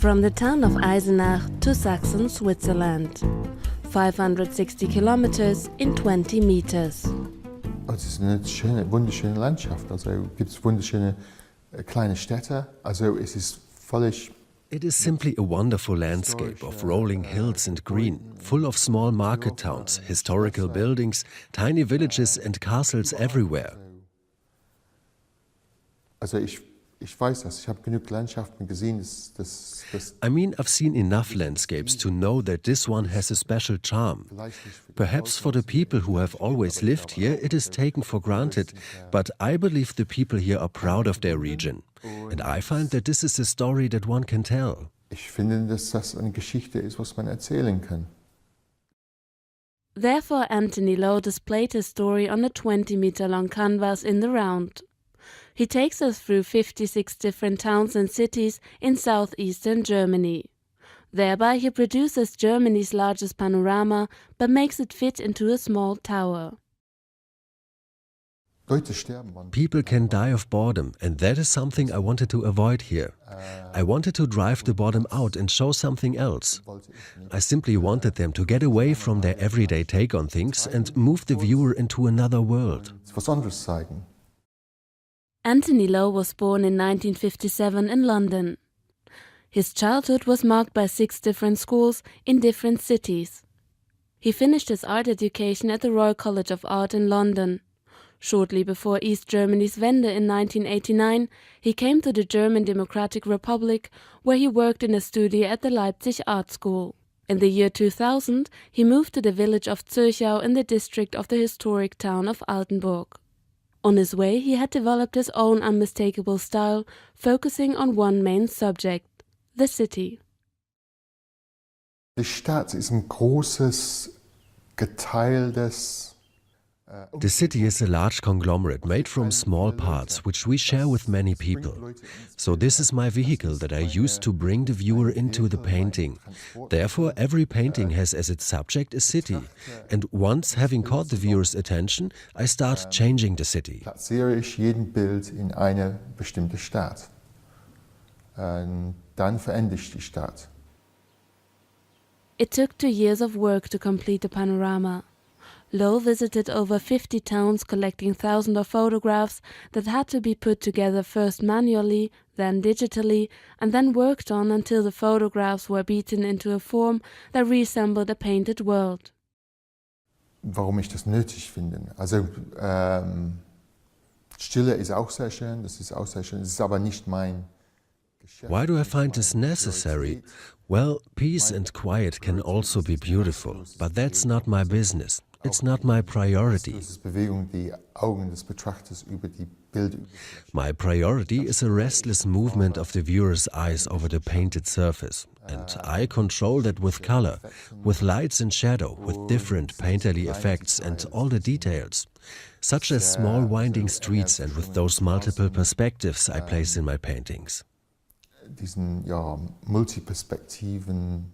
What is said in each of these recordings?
From the town of Eisenach to Saxon, Switzerland. 560 kilometers in 20 meters. Es ist eine schöne, wunderschöne Landschaft. Also gibt es wunderschöne kleine Städte. Also es ist völlig. It is simply a wonderful landscape of rolling hills and green, full of small market towns, historical buildings, tiny villages and castles everywhere. Also ich weiß das, ich habe genug Landschaften gesehen. I mean, I've seen enough landscapes to know that this one has a special charm. Perhaps for the people who have always lived here, it is taken for granted, but I believe the people here are proud of their region. And I find that this is a story that one can tell. Ich finde, dass das eine Geschichte ist, was man erzählen kann. Therefore, Anthony Lowe displayed his story on a 20-meter-long canvas in the round. He takes us through 56 different towns and cities in southeastern Germany. Thereby he produces Germany's largest panorama, but makes it fit into a small tower. People can die of boredom, and that is something I wanted to avoid here. I wanted to drive the boredom out and show something else. I simply wanted them to get away from their everyday take on things and move the viewer into another world. Anthony Lowe was born in 1957 in London. His childhood was marked by 6 different schools in different cities. He finished his art education at the Royal College of Art in London. Shortly before East Germany's Wende in 1989, he came to the German Democratic Republic, where he worked in a studio at the Leipzig Art School. In the year 2000, he moved to the village of Zürchau in the district of the historic town of Altenburg. On his way, he had developed his own unmistakable style, focusing on one main subject, the city. Die Stadt ist ein großes, geteiltes. The city is a large conglomerate made from small parts, which we share with many people. So this is my vehicle that I use to bring the viewer into the painting. Therefore, every painting has as its subject a city. And once having caught the viewer's attention, I start changing the city. Platziere ich jeden Bild in eine bestimmte Stadt. Und dann verändere ich die Stadt. It took 2 years of work to complete the panorama. Lowe visited over 50 towns, collecting thousands of photographs that had to be put together first manually, then digitally, and then worked on until the photographs were beaten into a form that resembled a painted world. Warum ich das nötig finde? Also Stille ist auch sehr schön, das ist auch sehr schön, es ist aber nicht mein Geschäft. Why do I find this necessary? Well, peace and quiet can also be beautiful, but that's not my business. It's not my priority. My priority is a restless movement of the viewer's eyes over the painted surface. And I control that with color, with lights and shadow, with different painterly effects and all the details, such as small winding streets and with those multiple perspectives I place in my paintings. Diesen, Multiperspektiven.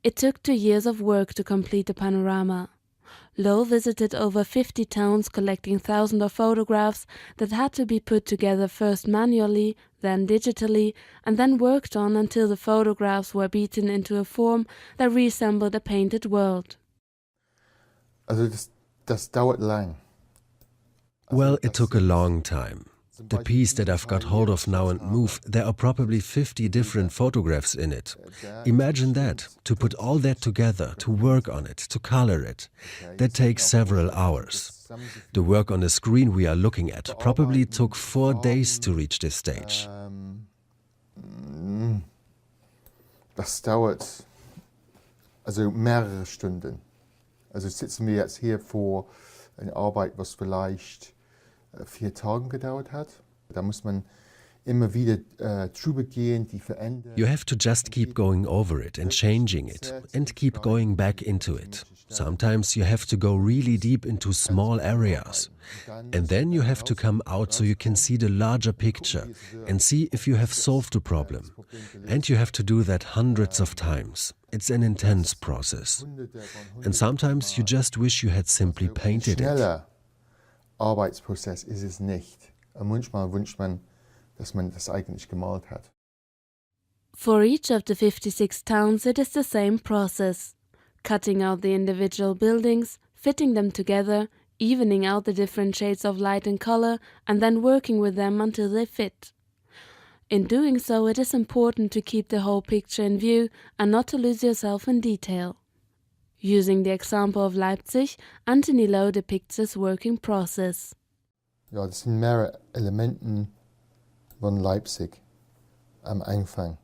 It took 2 years of work to complete the panorama. Lowe visited over 50 towns, collecting thousands of photographs that had to be put together first manually, then digitally, and then worked on until the photographs were beaten into a form that resembled a painted world. Also das dauert lang. Well, it took a long time. The piece that I've got hold of now and move, there are probably 50 different photographs in it. Imagine that, to put all that together, to work on it, to color it. That takes several hours. The work on the screen we are looking at probably took 4 days to reach this stage. Das dauert also mehrere Stunden. Also sitzen wir jetzt hier vor einer Arbeit, was vielleicht 4 Tagen gedauert hat. Da muss man immer wieder drüber gehen, die verändern. You have to just keep going over it and changing it and keep going back into it. Sometimes you have to go really deep into small areas. And then you have to come out so you can see the larger picture and see if you have solved the problem. And you have to do that hundreds of times. It's an intense process. And sometimes you just wish you had simply painted it. Arbeitsprozess ist es nicht. Und manchmal wünscht man, dass man das eigentlich gemalt hat. For each of the 56 towns it is the same process: cutting out the individual buildings, fitting them together, evening out the different shades of light and color, and then working with them until they fit. In doing so, it is important to keep the whole picture in view and not to lose yourself in detail. Using the example of Leipzig, Anthony Lowe depicts his working process. Ja, das sind mehrere Elementen von Leipzig am Anfang.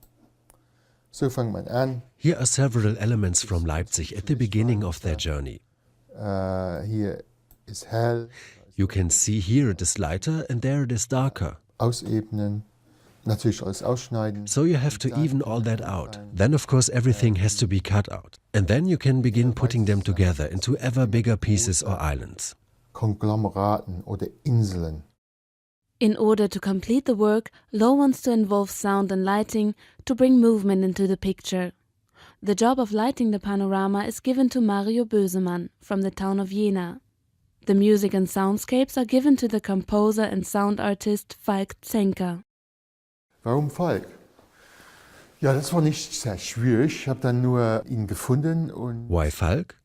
So fängt man an. Here are several elements from Leipzig at the beginning of their journey. Hier ist hell. You can see here it is lighter and there it is darker. Ausebnen. Natürlich alles ausschneiden. So you have to even all that out. Then of course everything has to be cut out. And then you can begin putting them together into ever bigger pieces or islands. Konglomeraten oder Inseln. In order to complete the work, Lowe wants to involve sound and lighting to bring movement into the picture. The job of lighting the panorama is given to Mario Bösemann from the town of Jena. The music and soundscapes are given to the composer and sound artist Falk Zenker. Warum Falk? Ja, das war nicht sehr schwierig. Ich habe dann nur ihn gefunden und Why Falk?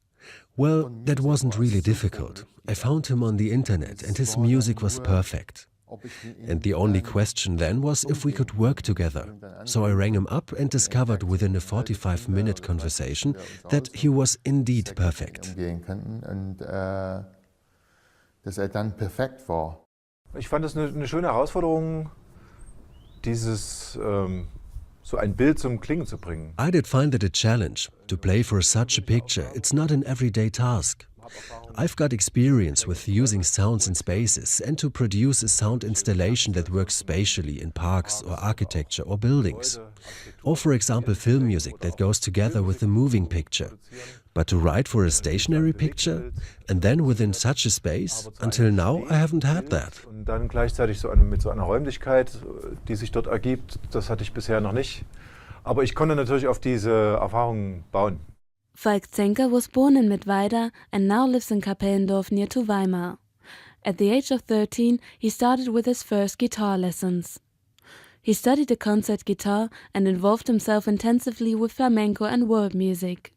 Well, that wasn't really difficult. I found him on the internet and his music was perfect. And the only question then was if we could work together. So I rang him up and discovered within a 45-minute conversation that he was indeed perfect. Und dass dann perfekt war. Ich fand es eine schöne Herausforderung, so ein Bild zum Klingen zu bringen. I did find it a challenge. To play for such a picture, it's not an everyday task. I've got experience with using sounds in spaces and to produce a sound installation that works spatially in parks or architecture or buildings. Or for example film music that goes together with a moving picture. But to write for a stationary picture and then within such a space, until now I haven't had that. Und dann gleichzeitig mit so einer Räumlichkeit, die sich dort ergibt, das hatte ich bisher noch nicht. Aber ich konnte natürlich auf diese Erfahrungen bauen. Falk Zenker was born in Mittweida and now lives in Kapellendorf near to Weimar. At the age of 13, he started with his first guitar lessons. He studied the concert guitar and involved himself intensively with flamenco and world music.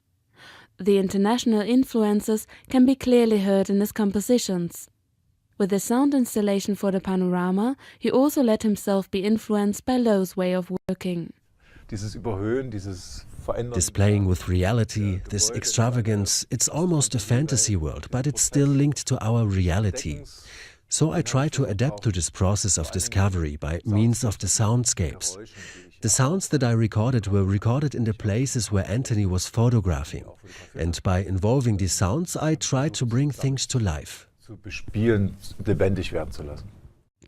The international influences can be clearly heard in his compositions. With the sound installation for the panorama, he also let himself be influenced by Lowe's way of working. Dieses Überhöhen, dieses Verändern. Displaying with reality, this extravagance, it's almost a fantasy world, but it's still linked to our reality. So I try to adapt to this process of discovery by means of the soundscapes. The sounds that I recorded were recorded in the places where Anthony was photographing. And by involving these sounds, I tried to bring things to life. Zu bespielen, lebendig werden zu lassen.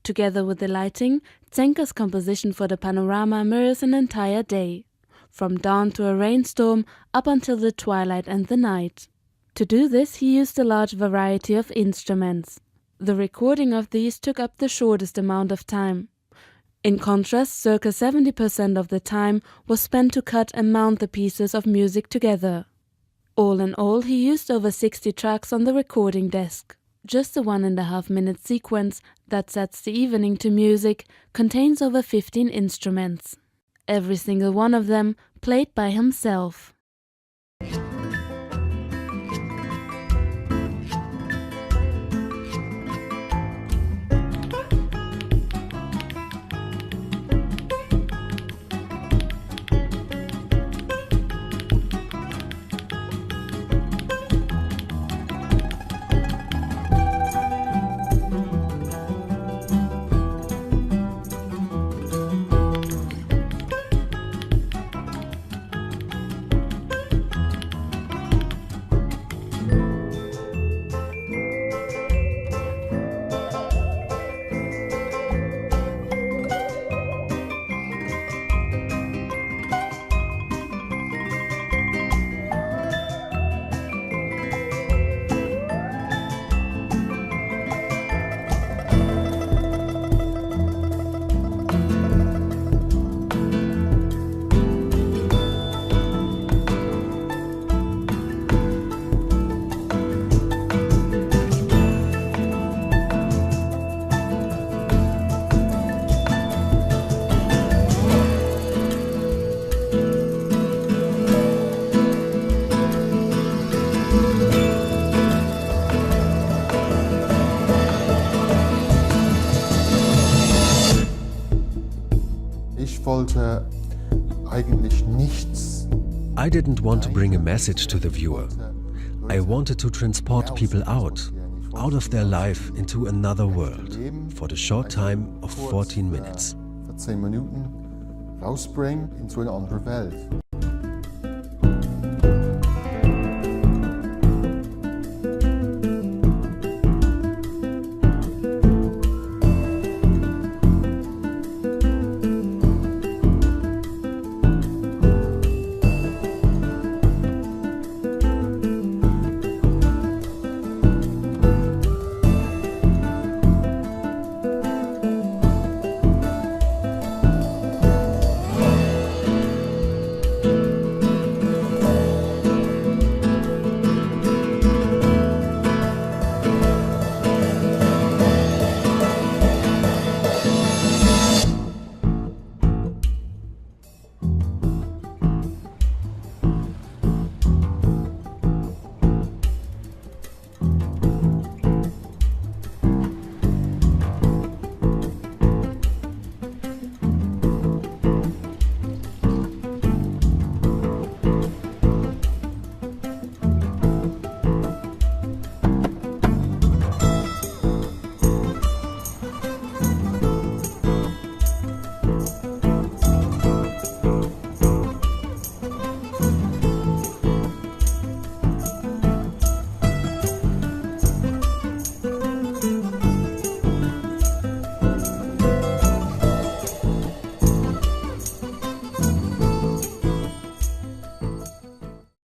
Together with the lighting, Zenker's composition for the panorama mirrors an entire day, from dawn to a rainstorm up until the twilight and the night. To do this, he used a large variety of instruments. The recording of these took up the shortest amount of time. In contrast, circa 70% of the time was spent to cut and mount the pieces of music together. All in all, he used over 60 tracks on the recording desk. Just the 1.5-minute sequence that sets the evening to music contains over 15 instruments. Every single one of them played by himself. wollte eigentlich nichts. I didn't want to bring a message to the viewer. I wanted to transport people out of their life into another world for the short time of 14 minutes. Für 10 Minuten rausbringen in so eine andere Welt.